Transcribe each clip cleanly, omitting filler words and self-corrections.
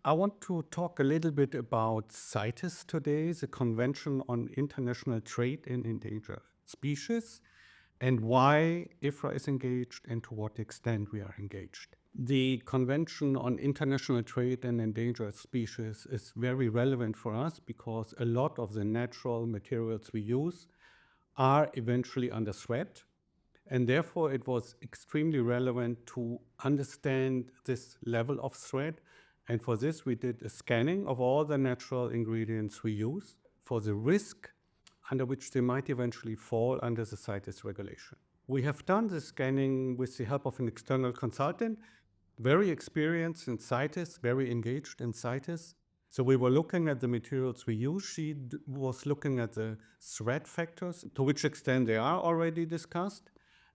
I want to talk a little bit about CITES today, the Convention on International Trade in Endangered Species, and why IFRA is engaged and to what extent we are engaged. The Convention on International Trade in Endangered Species is very relevant for us because a lot of the natural materials we use are eventually under threat. And therefore, it was extremely relevant to understand this level of threat. And for this, we did a scanning of all the natural ingredients we use for the risk under which they might eventually fall under the CITES regulation. We have done the scanning with the help of an external consultant, very experienced in CITES, very engaged in CITES. So we were looking at the materials we use. She was looking at the threat factors, to which extent they are already discussed.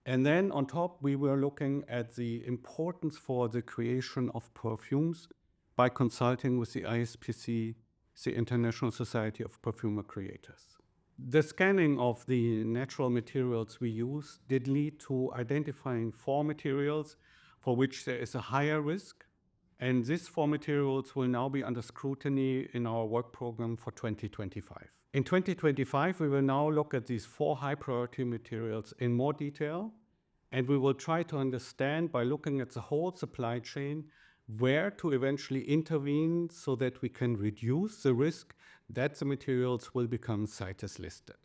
And then on top, we were looking at the importance for the creation of perfumes by consulting with the ISPC, the International Society of Perfumer Creators. The scanning of the natural materials we use did lead to identifying 4 materials for which there is a higher risk. And these 4 materials will now be under scrutiny in our work program for 2025. In 2025, we will now look at these 4 high priority materials in more detail, and we will try to understand by looking at the whole supply chain where to eventually intervene so that we can reduce the risk that the materials will become CITES listed.